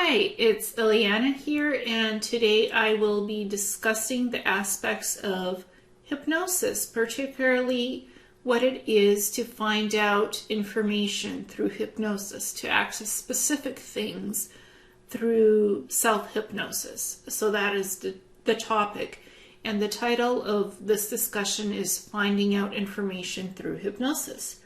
Hi, it's Ileana here, and today I will be discussing the aspects of hypnosis, particularly what it is to find out information through hypnosis, to access specific things through self-hypnosis. So that is the topic, and the title of this discussion is Finding Out Information Through Hypnosis.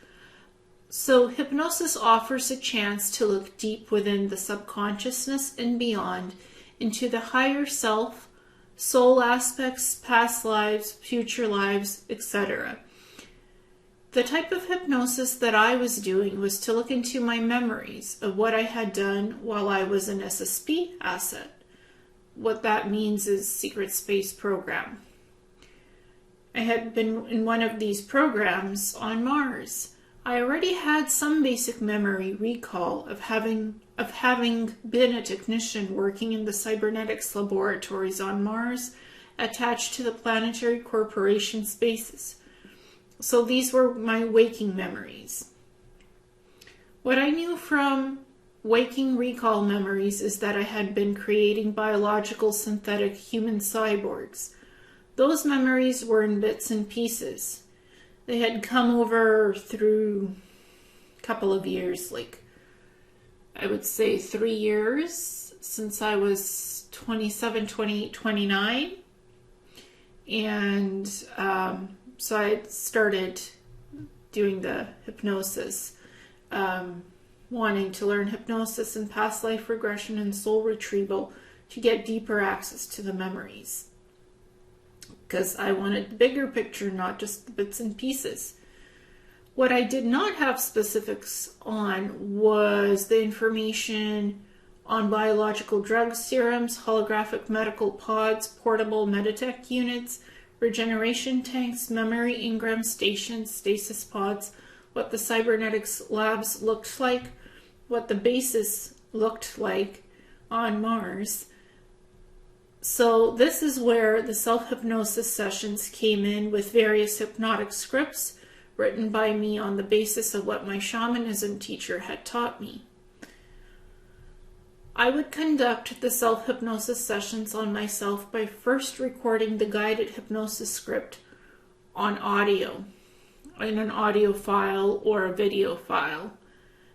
So hypnosis offers a chance to look deep within the subconsciousness and beyond into the higher self, soul aspects, past lives, future lives, etc. The type of hypnosis that I was doing was to look into my memories of what I had done while I was an SSP asset. What that means is Secret Space Program. I had been in one of these programs on Mars. I already had some basic memory recall of having been a technician working in the cybernetics laboratories on Mars attached to the Planetary Corporation's bases. So these were my waking memories. What I knew from waking recall memories is that I had been creating biological synthetic human cyborgs. Those memories were in bits and pieces. They had come over through a couple of years, like I would say 3 years since I was 27, 28, 29. And so I started doing the hypnosis, wanting to learn hypnosis and past life regression and soul retrieval to get deeper access to the memories. Because I wanted the bigger picture, not just the bits and pieces. What I did not have specifics on was the information on biological drug serums, holographic medical pods, portable Meditech units, regeneration tanks, memory engram stations, stasis pods, what the cybernetics labs looked like, what the bases looked like on Mars. So this is where the self-hypnosis sessions came in with various hypnotic scripts written by me on the basis of what my shamanism teacher had taught me. I would conduct the self-hypnosis sessions on myself by first recording the guided hypnosis script on audio, in an audio file or a video file.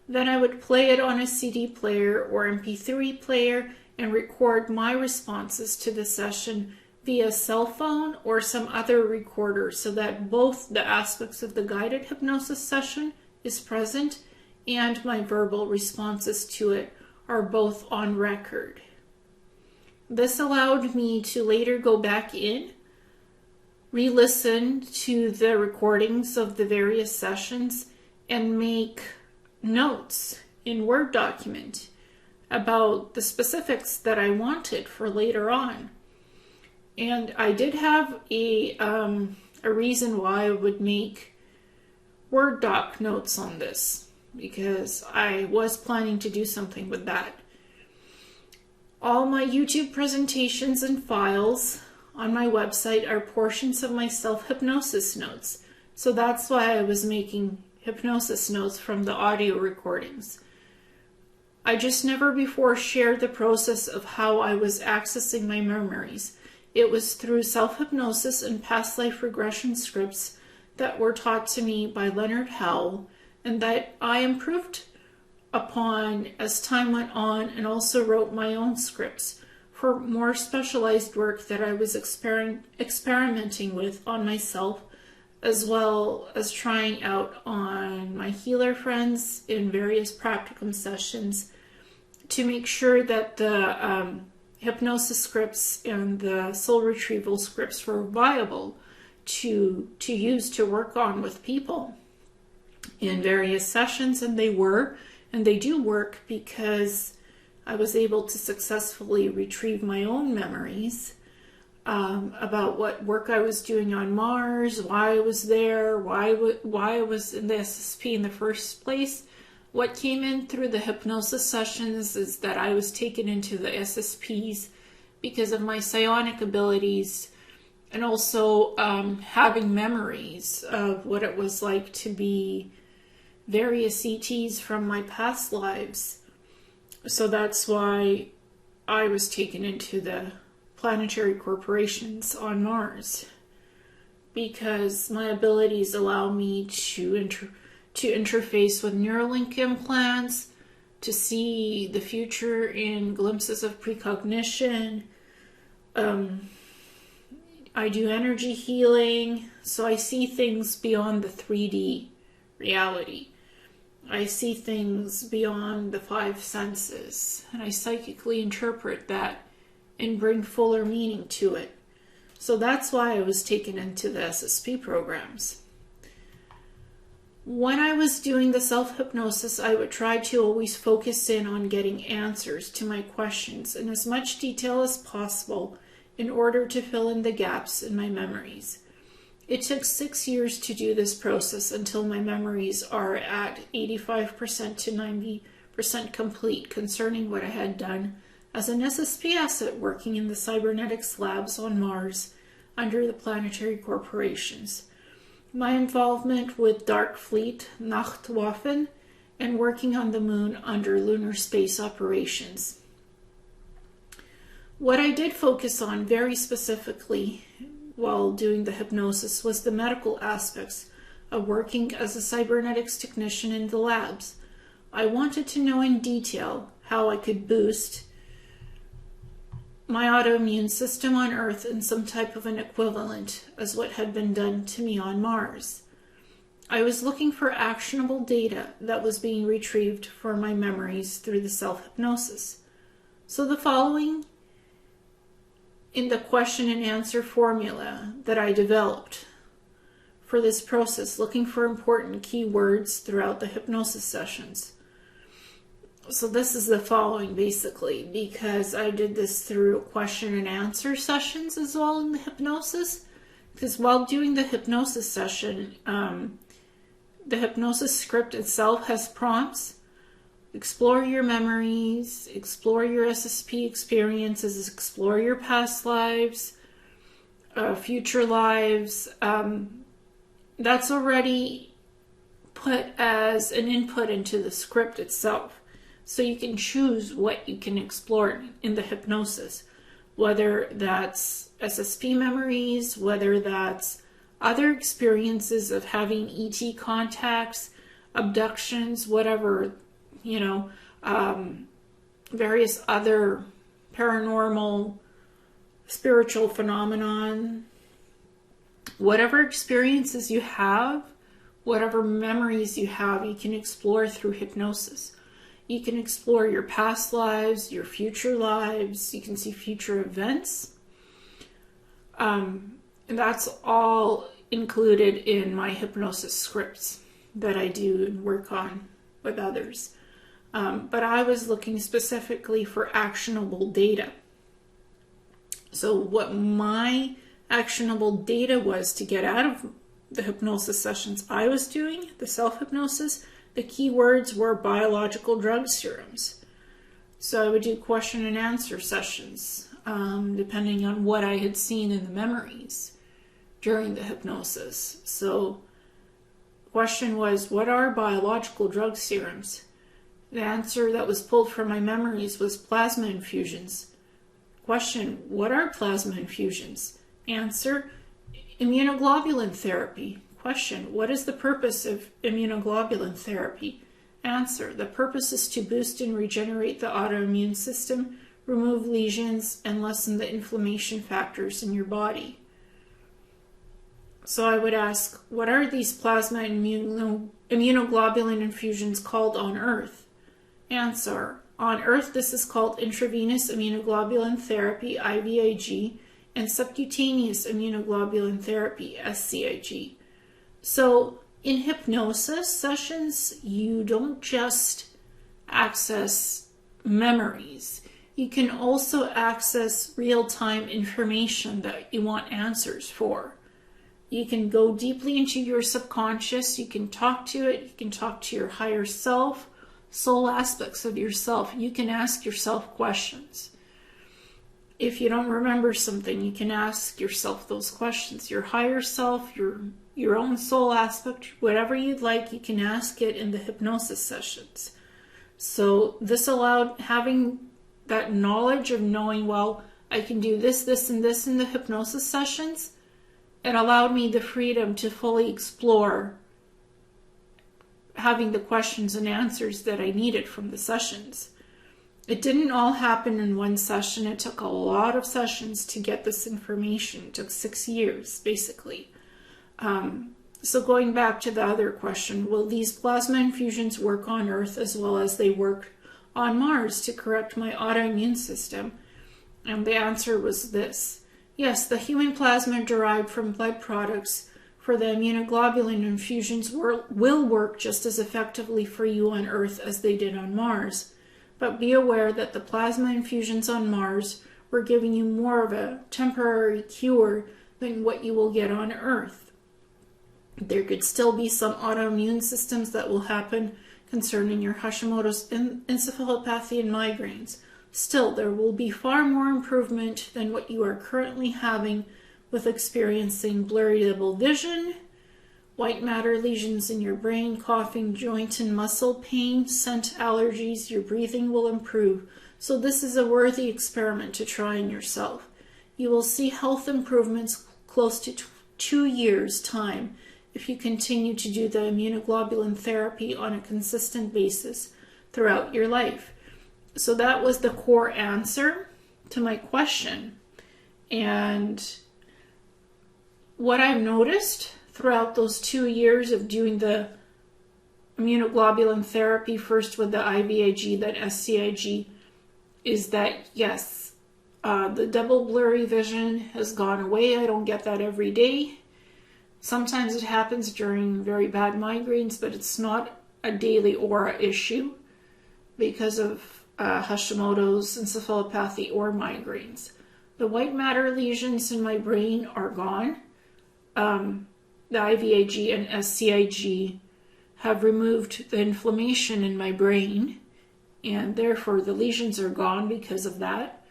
Then I would play it on a CD player or MP3 player and record my responses to the session via cell phone or some other recorder so that both the aspects of the guided hypnosis session is present and my verbal responses to it are both on record. This allowed me to later go back in, re-listen to the recordings of the various sessions, and make notes in Word document about the specifics that I wanted for later on. And I did have a reason why I would make Word doc notes on this, because I was planning to do something with that. All my YouTube presentations and files on my website are portions of my self-hypnosis notes. So that's why I was making hypnosis notes from the audio recordings. I just never before shared the process of how I was accessing my memories. It was through self-hypnosis and past life regression scripts that were taught to me by Leonard Howell, and that I improved upon as time went on, and also wrote my own scripts for more specialized work that I was experimenting with on myself, as well as trying out on my healer friends in various practicum sessions to make sure that the hypnosis scripts and the soul retrieval scripts were viable to use to work on with people in various sessions. And they were, and they do work, because I was able to successfully retrieve my own memories about what work I was doing on Mars, why I was there, why I was in the SSP in the first place. What came in through the hypnosis sessions is that I was taken into the SSPs because of my psionic abilities, and also having memories of what it was like to be various ETs from my past lives. So that's why I was taken into the planetary corporations on Mars, because my abilities allow me to interface with Neuralink implants, to see the future in glimpses of precognition. I do energy healing, so I see things beyond the 3D reality. I see things beyond the 5 senses, and I psychically interpret that and bring fuller meaning to it. So that's why I was taken into the SSP programs. When I was doing the self-hypnosis, I would try to always focus in on getting answers to my questions in as much detail as possible in order to fill in the gaps in my memories. It took 6 years to do this process until my memories are at 85% to 90% complete concerning what I had done as an SSP asset working in the cybernetics labs on Mars under the planetary corporations. My involvement with Dark Fleet, Nachtwaffen, and working on the moon under lunar space operations. What I did focus on very specifically while doing the hypnosis was the medical aspects of working as a cybernetics technician in the labs. I wanted to know in detail how I could boost my autoimmune system on Earth in some type of an equivalent as what had been done to me on Mars. I was looking for actionable data that was being retrieved for my memories through the self-hypnosis. So the following in the question and answer formula that I developed for this process, looking for important keywords throughout the hypnosis sessions. So this is the following basically, because I did this through question and answer sessions as well in the hypnosis. Because while doing the hypnosis session, the hypnosis script itself has prompts. Explore your memories, explore your SSP experiences, explore your past lives, future lives. That's already put as an input into the script itself. So you can choose what you can explore in the hypnosis, whether that's SSP memories, whether that's other experiences of having ET contacts, abductions, whatever, various other paranormal, spiritual phenomenon, whatever experiences you have, whatever memories you have, you can explore through hypnosis. You can explore your past lives, your future lives. You can see future events. And that's all included in my hypnosis scripts that I do and work on with others. But I was looking specifically for actionable data. So what my actionable data was to get out of the hypnosis sessions I was doing, the self-hypnosis, the keywords were biological drug serums. So I would do question and answer sessions, depending on what I had seen in the memories during the hypnosis. So the question was, what are biological drug serums? The answer that was pulled from my memories was plasma infusions. Question, what are plasma infusions? Answer, immunoglobulin therapy. Question, what is the purpose of immunoglobulin therapy? Answer, the purpose is to boost and regenerate the autoimmune system, remove lesions, and lessen the inflammation factors in your body. So I would ask, what are these plasma immunoglobulin infusions called on Earth? Answer, on Earth this is called intravenous immunoglobulin therapy, IVIG, and subcutaneous immunoglobulin therapy, SCIG. So in hypnosis sessions, you don't just access memories. You can also access real-time information that you want answers for. You can go deeply into your subconscious. You can talk to it. You can talk to your higher self, soul aspects of yourself. You can ask yourself questions. If you don't remember something, you can ask yourself those questions. Your higher self, your own soul aspect, whatever you'd like, you can ask it in the hypnosis sessions. So this allowed having that knowledge of knowing, well, I can do this, this, and this in the hypnosis sessions. It allowed me the freedom to fully explore having the questions and answers that I needed from the sessions. It didn't all happen in one session. It took a lot of sessions to get this information. It took 6 years, basically. So going back to the other question, will these plasma infusions work on Earth as well as they work on Mars to correct my autoimmune system? And the answer was this. Yes, the human plasma derived from blood products for the immunoglobulin infusions will work just as effectively for you on Earth as they did on Mars. But be aware that the plasma infusions on Mars were giving you more of a temporary cure than what you will get on Earth. There could still be some autoimmune systems that will happen concerning your Hashimoto's encephalopathy and migraines. Still, there will be far more improvement than what you are currently having with experiencing blurry double vision, white matter lesions in your brain, coughing, joint and muscle pain, scent allergies. Your breathing will improve. So this is a worthy experiment to try on yourself. You will see health improvements close to 2 years' time if you continue to do the immunoglobulin therapy on a consistent basis throughout your life. So that was the core answer to my question. And what I've noticed throughout those 2 years of doing the immunoglobulin therapy, first with the IVIG, then SCIG, is that yes, the double blurry vision has gone away. I don't get that every day. Sometimes it happens during very bad migraines, but it's not a daily aura issue because of Hashimoto's encephalopathy or migraines. The white matter lesions in my brain are gone. The IVIG and SCIG have removed the inflammation in my brain, and therefore the lesions are gone because of that.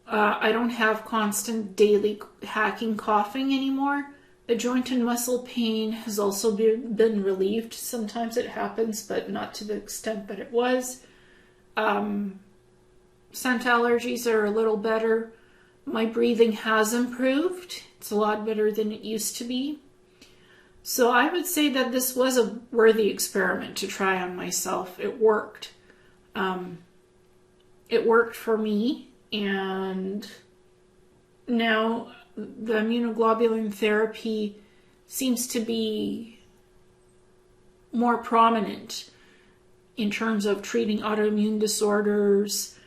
I don't have constant daily hacking coughing anymore. The joint and muscle pain has also been relieved. Sometimes it happens, but not to the extent that it was. Scent allergies are a little better. My breathing has improved. It's a lot better than it used to be. So I would say that this was a worthy experiment to try on myself. It worked. It worked for me, and now the immunoglobulin therapy seems to be more prominent in terms of treating autoimmune disorders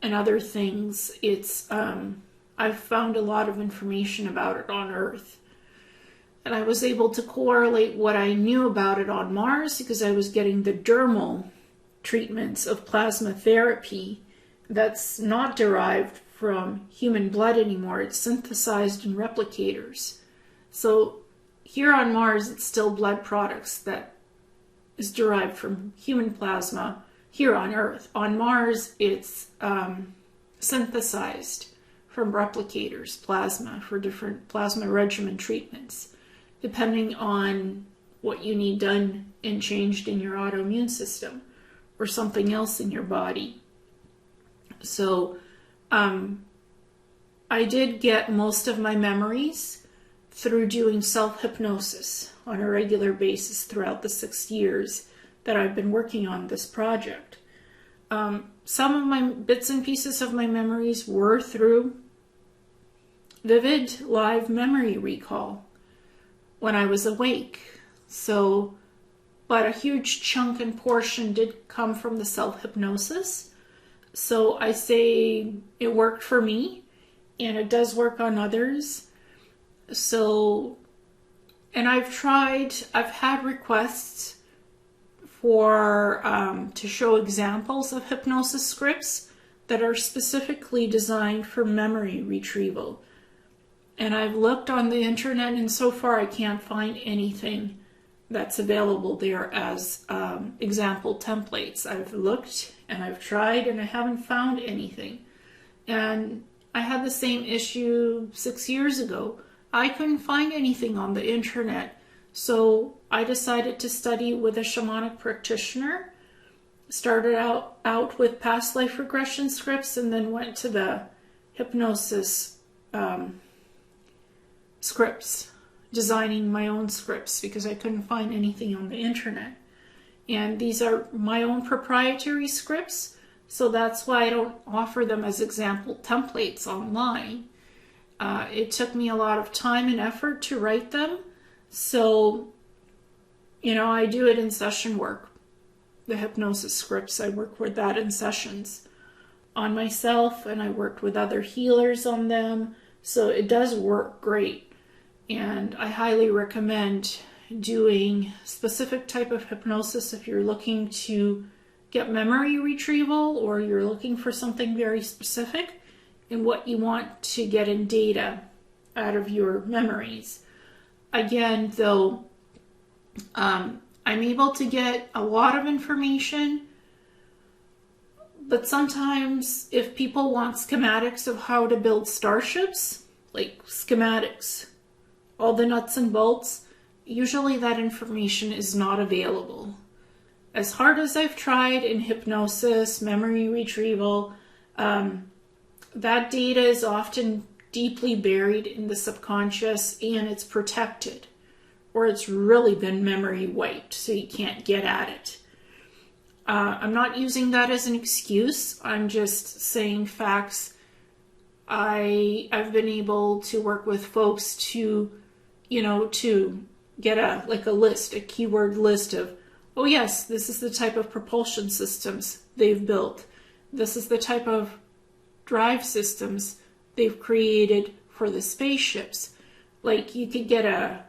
and other things. It's I've found a lot of information about it on Earth, and I was able to correlate what I knew about it on Mars because I was getting the dermal treatments of plasma therapy that's not derived from human blood anymore. It's synthesized in replicators. So here on Mars, it's still blood products that is derived from human plasma here on Earth. On Mars, it's synthesized from replicators, plasma, for different plasma regimen treatments, depending on what you need done and changed in your autoimmune system or something else in your body. So I did get most of my memories through doing self-hypnosis on a regular basis throughout the 6 years that I've been working on this project. Some of my bits and pieces of my memories were through vivid live memory recall when I was awake. So, but a huge chunk and portion did come from the self-hypnosis. So I say it worked for me, and it does work on others. So, and I've had requests for, to show examples of hypnosis scripts that are specifically designed for memory retrieval. And I've looked on the internet, and so far I can't find anything that's available there as example templates. I've looked and I've tried and I haven't found anything. And I had the same issue 6 years ago. I couldn't find anything on the internet. So I decided to study with a shamanic practitioner Started out with past life regression scripts and then went to the hypnosis scripts, designing my own scripts because I couldn't find anything on the internet. And these are my own proprietary scripts, so that's why I don't offer them as example templates online. It took me a lot of time and effort to write them, so I do it in session work. The hypnosis scripts, I work with that in sessions on myself, and I worked with other healers on them, so it does work great. And I highly recommend doing specific type of hypnosis if you're looking to get memory retrieval or you're looking for something very specific in what you want to get in data out of your memories. Again, though, I'm able to get a lot of information, but sometimes if people want schematics of how to build starships, like schematics, all the nuts and bolts, usually that information is not available. As hard as I've tried in hypnosis, memory retrieval, that data is often deeply buried in the subconscious and it's protected, or it's really been memory wiped, so you can't get at it. I'm not using that as an excuse. I'm just saying facts. I've been able to work with folks to get a list, a keyword list of, oh yes, this is the type of propulsion systems they've built. This is the type of drive systems they've created for the spaceships. Like, you could get a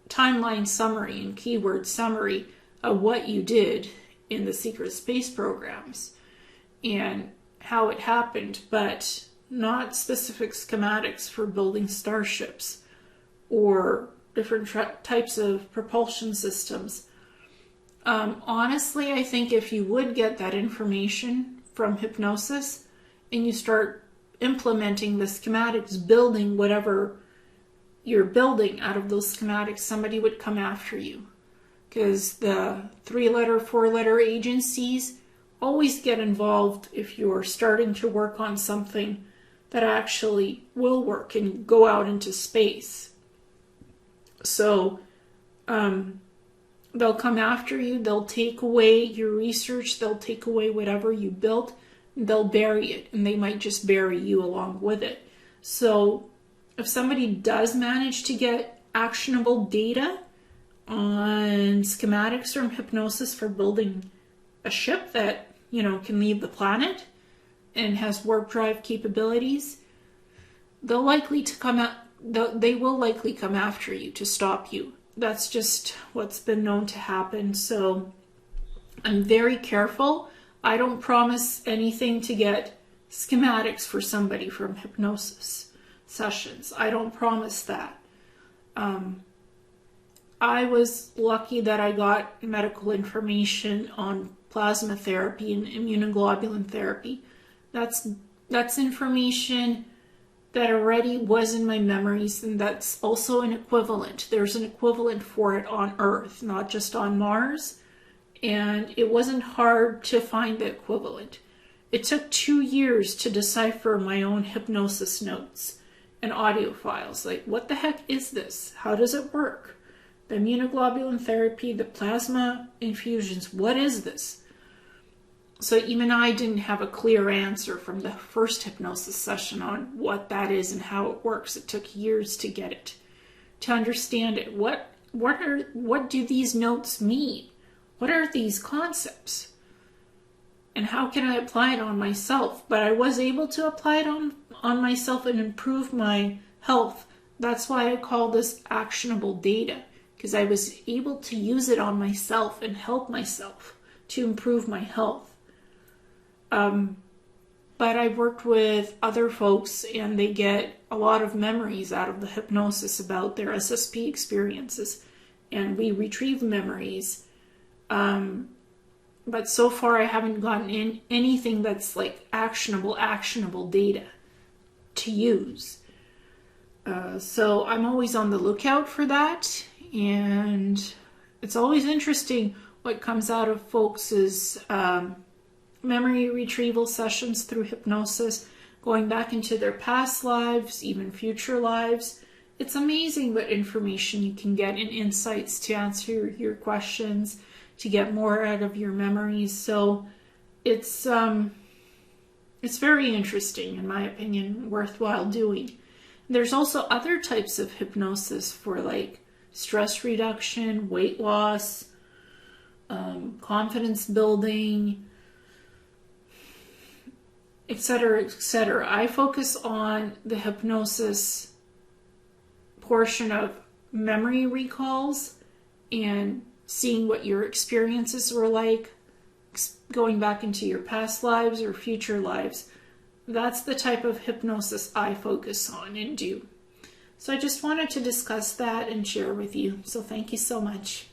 timeline summary and keyword summary of what you did in the secret space programs and how it happened, but not specific schematics for building starships or different types of propulsion systems. Honestly, I think if you would get that information from hypnosis and you start implementing the schematics, building whatever you're building out of those schematics, somebody would come after you. Because the 3-letter, 4-letter agencies always get involved if you're starting to work on something that actually will work and go out into space. So they'll come after you, they'll take away your research, they'll take away whatever you built, they'll bury it, and they might just bury you along with it. So if somebody does manage to get actionable data on schematics from hypnosis for building a ship that, can leave the planet and has warp drive capabilities, they will likely come after you to stop you. That's just what's been known to happen. So I'm very careful. I don't promise anything to get schematics for somebody from hypnosis sessions. I don't promise that. I was lucky that I got medical information on plasma therapy and immunoglobulin therapy. That's information that already was in my memories, and that's also an equivalent. There's an equivalent for it on Earth, not just on Mars, and it wasn't hard to find the equivalent. It took 2 years to decipher my own hypnosis notes and audio files. Like, what the heck is this? How does it work? The immunoglobulin therapy, the plasma infusions, what is this? So even I didn't have a clear answer from the first hypnosis session on what that is and how it works. It took years to get it, to understand it. What do these notes mean? What are these concepts? And how can I apply it on myself? But I was able to apply it on myself and improve my health. That's why I call this actionable data, because I was able to use it on myself and help myself to improve my health. But I've worked with other folks and they get a lot of memories out of the hypnosis about their SSP experiences, and we retrieve memories. But so far I haven't gotten in anything that's like actionable data to use. So I'm always on the lookout for that, and it's always interesting what comes out of folks' memory retrieval sessions through hypnosis, going back into their past lives, even future lives. It's amazing what information you can get and insights to answer your questions, to get more out of your memories. So it's very interesting, in my opinion, worthwhile doing. There's also other types of hypnosis for like stress reduction, weight loss, confidence building, etc., etc. I focus on the hypnosis portion of memory recalls and seeing what your experiences were like, going back into your past lives or future lives. That's the type of hypnosis I focus on and do. So I just wanted to discuss that and share with you. So thank you so much.